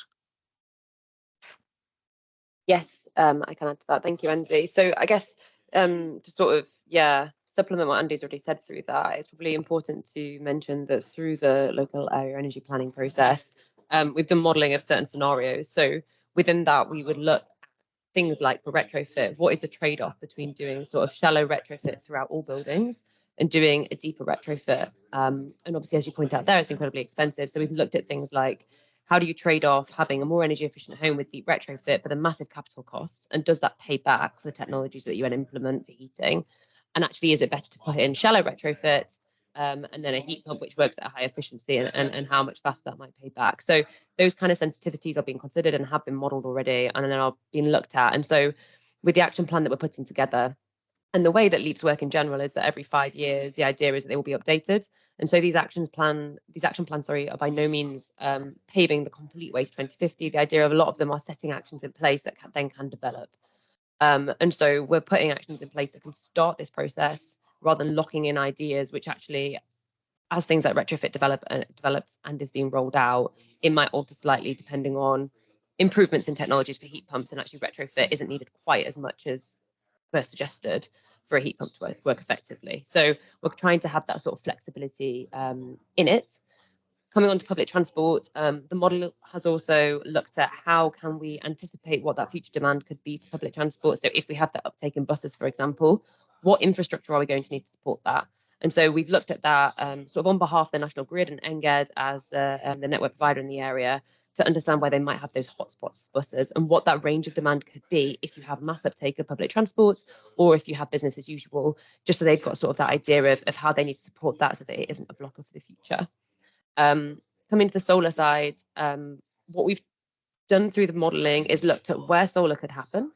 Yes, I can add to that. Thank you, Andy. So I guess to sort of, supplement what Andy's already said through that, it's probably important to mention that through the local area energy planning process, we've done modelling of certain scenarios. So within that, we would look at things like for retrofit, what is the trade-off between doing sort of shallow retrofit throughout all buildings and doing a deeper retrofit? And obviously, as you point out there, it's incredibly expensive. So we've looked at things like, how do you trade off having a more energy efficient home with deep retrofit, but a massive capital cost? And does that pay back for the technologies that you implement for heating? And actually, is it better to put in shallow retrofit and then a heat pump which works at a high efficiency, and how much faster that might pay back? So those kind of sensitivities are being considered and have been modelled already, and then are being looked at. And so with the action plan that we're putting together, and the way that LEAPs work in general is that every 5 years, the idea is that they will be updated. And so these action plans, are by no means paving the complete way to 2050. The idea of a lot of them are setting actions in place that then can develop. And so we're putting actions in place that can start this process rather than locking in ideas, which actually, as things like retrofit develops and is being rolled out, it might alter slightly depending on improvements in technologies for heat pumps, and actually retrofit isn't needed quite as much as first suggested for a heat pump to work effectively. So we're trying to have that sort of flexibility in it. Coming on to public transport, the model has also looked at how can we anticipate what that future demand could be for public transport. So if we have that uptake in buses, for example, what infrastructure are we going to need to support that? And so we've looked at that sort of on behalf of the National Grid and NGED as the network provider in the area, to understand where they might have those hotspots for buses and what that range of demand could be if you have mass uptake of public transport or if you have business as usual, just so they've got sort of that idea of how they need to support that so that it isn't a blocker for the future. Coming to the solar side, what we've done through the modelling is looked at where solar could happen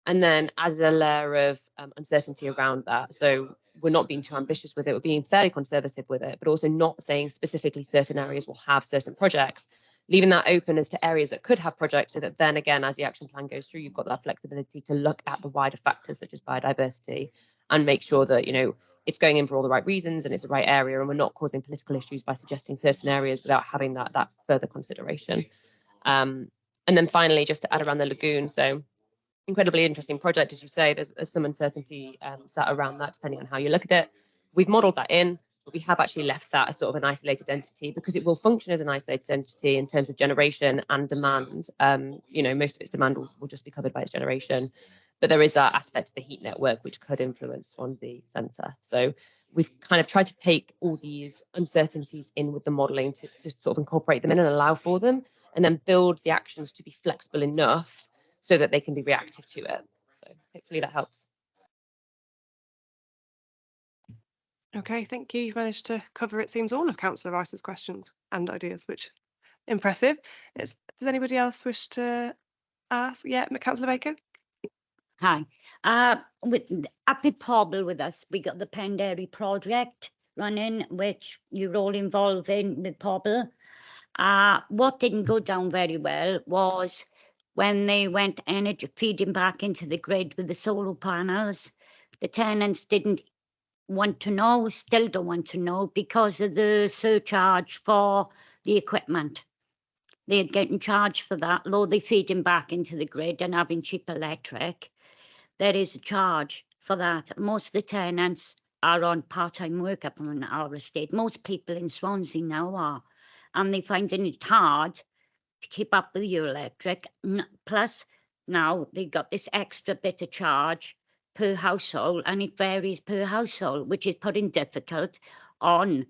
and then added a layer of uncertainty around that. So we're not being too ambitious with it, we're being fairly conservative with it, but also not saying specifically certain areas will have certain projects, leaving that open as to areas that could have projects, so that then again, as the action plan goes through, you've got that flexibility to look at the wider factors such as biodiversity and make sure that, you know, it's going in for all the right reasons and it's the right area, and we're not causing political issues by suggesting certain areas without having that further consideration. And then finally, just to add around the lagoon, so incredibly interesting project, as you say, there's some uncertainty sat around that depending on how you look at it. We've modelled that in, but we have actually left that as sort of an isolated entity because it will function as an isolated entity in terms of generation and demand. You know, most of its demand will just be covered by its generation. But there is that aspect of the heat network which could influence Swansea Centre. So we've kind of tried to take all these uncertainties in with the modelling to just sort of incorporate them in and allow for them, and then build the actions to be flexible enough so that they can be reactive to it. So hopefully that helps. Okay, thank you. You've managed to cover, it seems, all of Councillor Rice's questions and ideas, which is impressive. Does anybody else wish to ask? Yeah, Councillor Baker. Hi. Up at Pobble with us, we got the Penderry project running, which you're all involved in with Pobble. What didn't go down very well was when they went energy feeding back into the grid with the solar panels. The tenants didn't want to know, still don't want to know, because of the surcharge for the equipment. They're getting charged for that, though they're feeding back into the grid and having cheap electric. There is a charge for that. Most of the tenants are on part-time work up on our estate. Most people in Swansea now are, and they're finding it hard to keep up with your electric. Plus, now they've got this extra bit of charge per household, and it varies per household, which is putting difficult on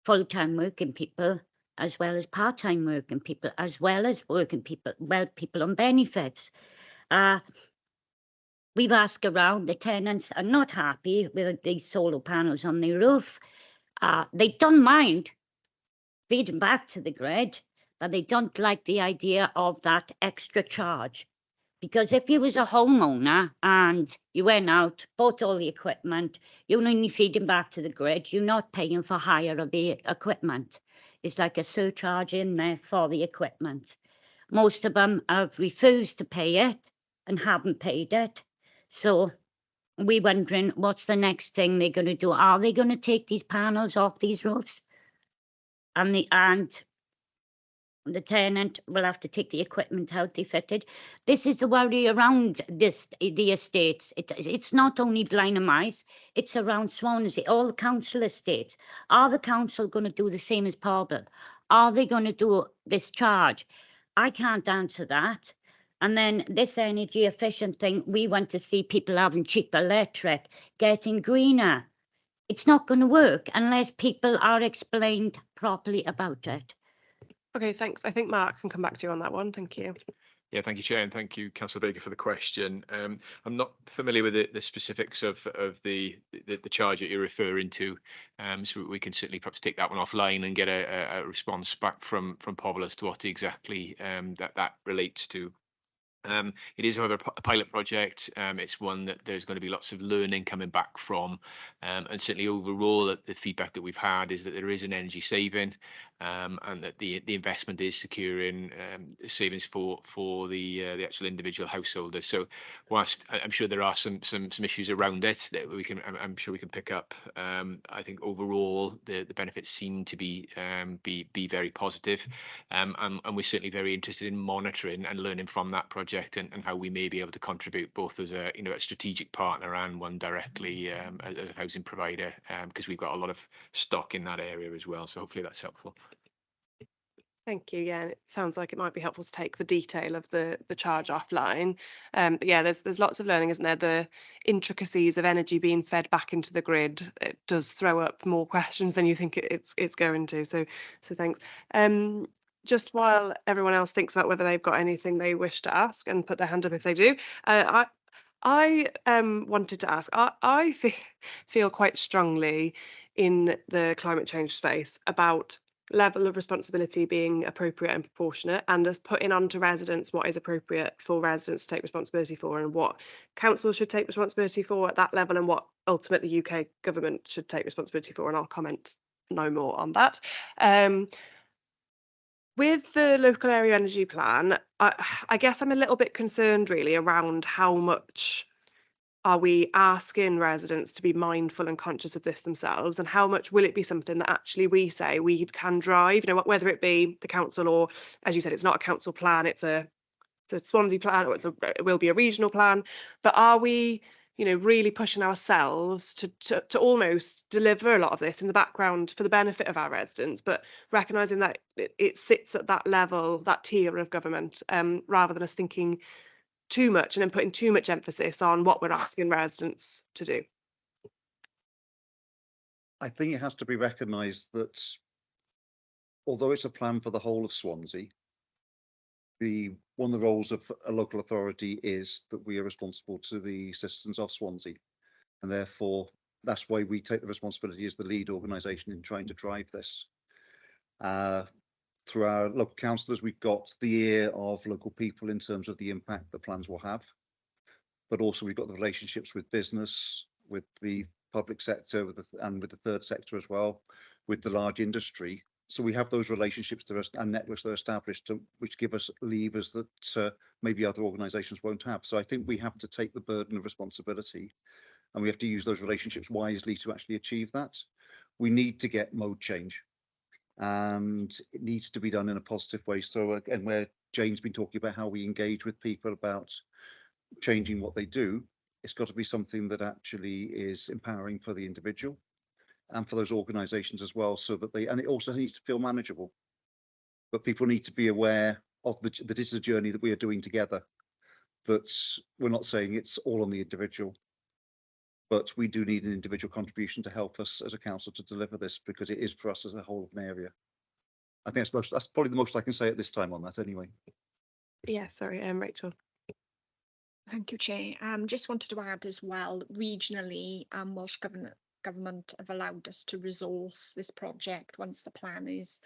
full-time working people, as well as part-time working people, as well as working people, well, people on benefits. We've asked around, the tenants are not happy with these solar panels on their roof. They don't mind feeding back to the grid, but they don't like the idea of that extra charge. Because if you was a homeowner and you went out, bought all the equipment, you're only feeding back to the grid, you're not paying for hire of the equipment. It's like a surcharge in there for the equipment. Most of them have refused to pay it and haven't paid it. So we're wondering what's the next thing they're going to do. Are they going to take these panels off these roofs? And the tenant will have to take the equipment out they fitted. This is a worry around the estates. It's not only Blaenau Maes, it's around Swansea, all the council estates. Are the council going to do the same as Pobble? Are they going to do this charge? I can't answer that. And then this energy efficient thing, we want to see people having cheap electric, getting greener. It's not going to work unless people are explained properly about it. Okay, thanks. I think Mark can come back to you on that one. Thank you. Yeah, thank you, Chair, and thank you, Councillor Baker, for the question. I'm not familiar with the specifics of the charge that you're referring to, so we can certainly perhaps take that one offline and get a response back from Pobble as to what exactly that relates to. It is, however, a pilot project. It's one that there's going to be lots of learning coming back from, and certainly overall, the feedback that we've had is that there is an energy saving, and that the investment is securing savings for the actual individual householder. So, whilst I'm sure there are some issues around it that I'm sure we can pick up, I think overall the benefits seem to be very positive, and we're certainly very interested in monitoring and learning from that project, and how we may be able to contribute both as a a strategic partner and one directly as a housing provider, because we've got a lot of stock in that area as well. So hopefully that's helpful. Thank you. Yeah, and it sounds like it might be helpful to take the detail of the charge offline. But yeah, there's lots of learning, isn't there? The intricacies of energy being fed back into the grid, it does throw up more questions than you think it's going to. So thanks. Just while everyone else thinks about whether they've got anything they wish to ask, and put their hand up if they do, I wanted to ask. I feel quite strongly in the climate change space about level of responsibility being appropriate and proportionate, and us putting onto residents what is appropriate for residents to take responsibility for, and what councils should take responsibility for at that level, and what ultimately the UK government should take responsibility for. And I'll comment no more on that. With the local area energy plan, I guess I'm a little bit concerned really around how much are we asking residents to be mindful and conscious of this themselves, and how much will it be something that actually we say we can drive, whether it be the council, or, as you said, it's not a council plan, it's a Swansea plan, or it will be a regional plan. But are we really pushing ourselves to almost deliver a lot of this in the background for the benefit of our residents, but recognising that it sits at that level, that tier of government, rather than us thinking too much and then putting too much emphasis on what we're asking residents to do? I think it has to be recognised that although it's a plan for the whole of Swansea, one of the roles of a local authority is that we are responsible to the citizens of Swansea, and therefore that's why we take the responsibility as the lead organisation in trying to drive this. Through our local councillors, we've got the ear of local people in terms of the impact the plans will have, but also we've got the relationships with business, with the public sector, and with the third sector as well, with the large industry. So we have those relationships and networks that are established, which give us levers that maybe other organisations won't have. So I think we have to take the burden of responsibility, and we have to use those relationships wisely to actually achieve that. We need to get mode change, and it needs to be done in a positive way. So, and where Jane's been talking about how we engage with people about changing what they do, it's got to be something that actually is empowering for the individual and for those organizations as well, so that and it also needs to feel manageable. But people need to be aware of that it's a journey that we are doing together, that we're not saying it's all on the individual, but we do need an individual contribution to help us as a council to deliver this, because it is for us as a whole of an area. I think that's probably the most I can say at this time on that anyway. Yeah, sorry, Rachel. Thank you, Chair. Just wanted to add as well, regionally, Welsh government have allowed us to resource this project once the plan is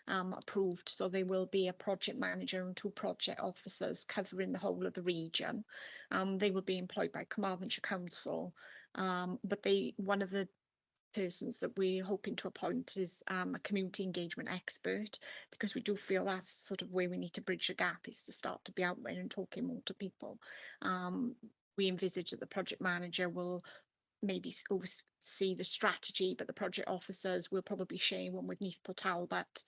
approved. So there will be a project manager and 2 project officers covering the whole of the region. They will be employed by Carmarthenshire Council, but one of the persons that we're hoping to appoint is a community engagement expert, because we do feel that's sort of where we need to bridge the gap, is to start to be out there and talking more to people. We envisage that the project manager will maybe oversee the strategy, but the project officers will probably share one with Neath Talbot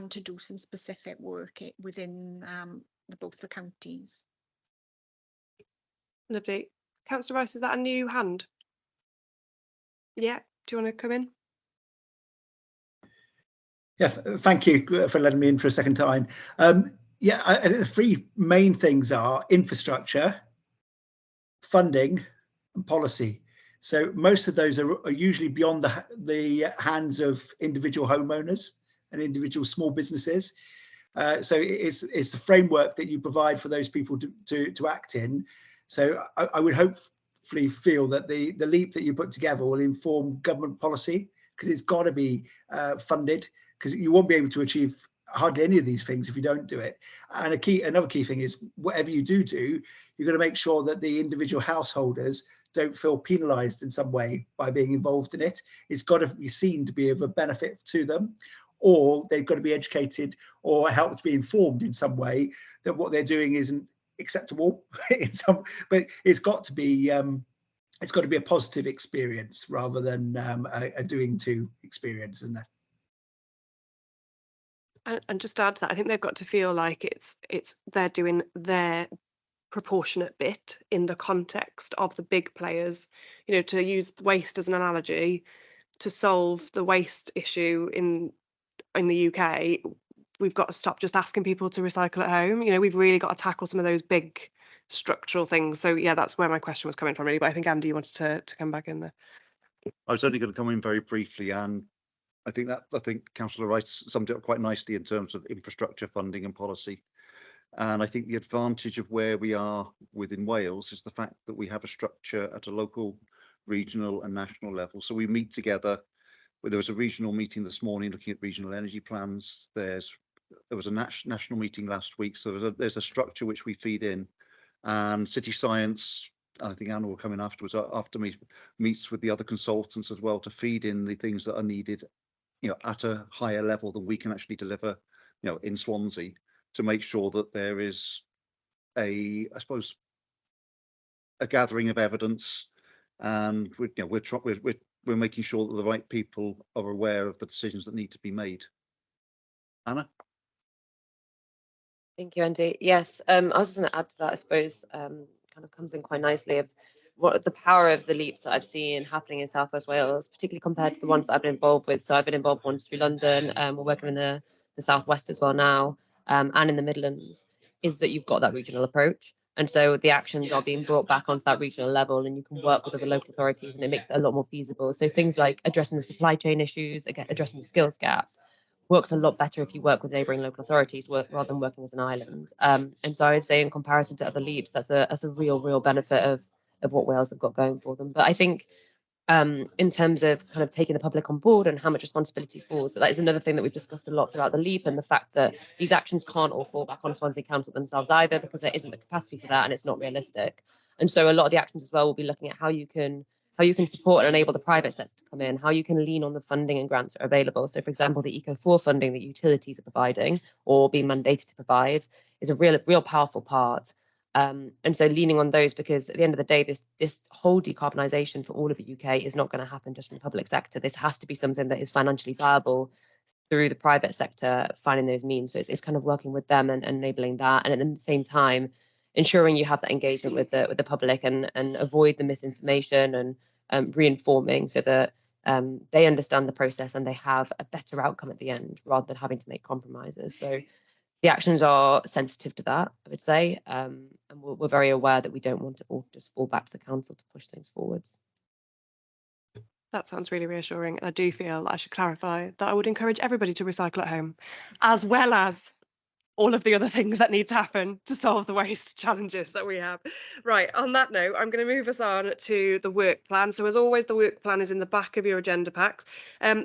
to do some specific work within both the counties. Lovely. Councillor Rice, is that a new hand? Yeah, do you want to come in? Yeah, thank you for letting me in for a second time. Yeah, I think the 3 main things are infrastructure, funding, and policy. So most of those are usually beyond the hands of individual homeowners and individual small businesses. So it's the framework that you provide for those people to act in. So I would hopefully feel that the leap that you put together will inform government policy, because it's got to be funded, because you won't be able to achieve hardly any of these things if you don't do it. And another key thing is, whatever you do, you've got to make sure that the individual householders don't feel penalised in some way by being involved in it. It's got to be seen to be of a benefit to them, or they've got to be educated or helped to be informed in some way that what they're doing isn't acceptable but it's got to be a positive experience rather than a doing to experience, isn't it? And just to add to that, I think they've got to feel like they're doing their proportionate bit in the context of the big players. You know, to use waste as an analogy, to solve the waste issue in the UK, we've got to stop just asking people to recycle at home. You know, we've really got to tackle some of those big structural things. So yeah, that's where my question was coming from, really. But I think Andy, you wanted to come back in there. I was only going to come in very briefly, and I think Councillor Rice summed it up quite nicely in terms of infrastructure funding and policy. And I think the advantage of where we are within Wales is the fact that we have a structure at a local, regional and national level. So we meet together. There was a regional meeting this morning looking at regional energy plans. There was a national meeting last week. So there's a structure which we feed in. And City Science, and I think Anna will come in afterwards, after meets with the other consultants as well to feed in the things that are needed, you know, at a higher level than we can actually deliver, you know, in Swansea, to make sure that there is I suppose, a gathering of evidence, and we're making sure that the right people are aware of the decisions that need to be made. Anna? Thank you, Andy. Yes, I was just going to add to that, I suppose, kind of comes in quite nicely of what the power of the leaps that I've seen happening in South West Wales, particularly compared to the ones that I've been involved with. So I've been involved once through London, we're working in the South West as well now, and in the Midlands, is that you've got that regional approach. And so the actions are being brought back onto that regional level, and you can work with other local authorities, and it makes it a lot more feasible. So things like addressing the supply chain issues, again, addressing the skills gap, works a lot better if you work with neighbouring local authorities rather than working as an island. And so I would say, in comparison to other leaps, that's a real benefit of what Wales have got going for them. But I think in terms of kind of taking the public on board and how much responsibility falls, that is another thing that we've discussed a lot throughout the leap, and the fact that these actions can't all fall back on Swansea Council themselves either, because there isn't the capacity for that and it's not realistic. And so a lot of the actions as well will be looking at how you can support and enable the private sector to come in, how you can lean on the funding and grants that are available. So, for example, the Eco4 funding that utilities are providing or being mandated to provide is a real powerful part. And so leaning on those, because at the end of the day, this whole decarbonisation for all of the UK is not going to happen just from the public sector. This has to be something that is financially viable through the private sector, finding those means. So it's kind of working with them and enabling that, and at the same time ensuring you have that engagement with the public and avoid the misinformation and reinforming, so that they understand the process and they have a better outcome at the end rather than having to make compromises. So the actions are sensitive to that, I would say, and we're very aware that we don't want it all just fall back to the council to push things forwards. That sounds really reassuring. I do feel I should clarify that I would encourage everybody to recycle at home, as well as all of the other things that need to happen to solve the waste challenges that we have. Right, on that note, I'm going to move us on to the work plan. So as always, the work plan is in the back of your agenda packs.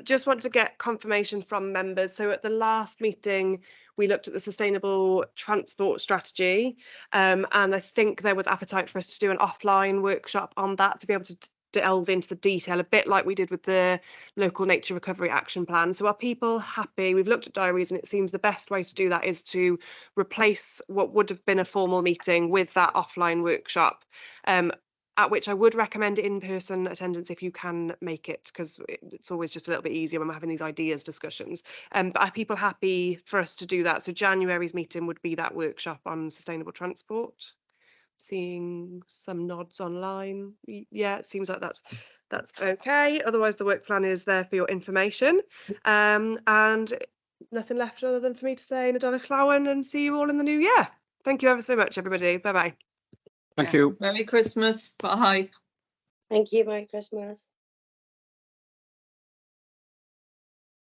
Just want to get confirmation from members. So at the last meeting, we looked at the sustainable transport strategy, and I think there was appetite for us to do an offline workshop on that, to be able to delve into the detail, a bit like we did with the local nature recovery action plan. So are people happy? We've looked at diaries, and it seems the best way to do that is to replace what would have been a formal meeting with that offline workshop, at which I would recommend in-person attendance if you can make it, because it's always just a little bit easier when we're having these ideas discussions. But are people happy for us to do that? So January's meeting would be that workshop on sustainable transport. Seeing some nods online. Yeah, it seems like that's okay. Otherwise, the work plan is there for your information. And nothing left other than for me to say Nadala Clowen and see you all in the new year. Thank you ever so much, everybody. Bye bye. Thank you. Merry Christmas. Bye. Thank you. Merry Christmas.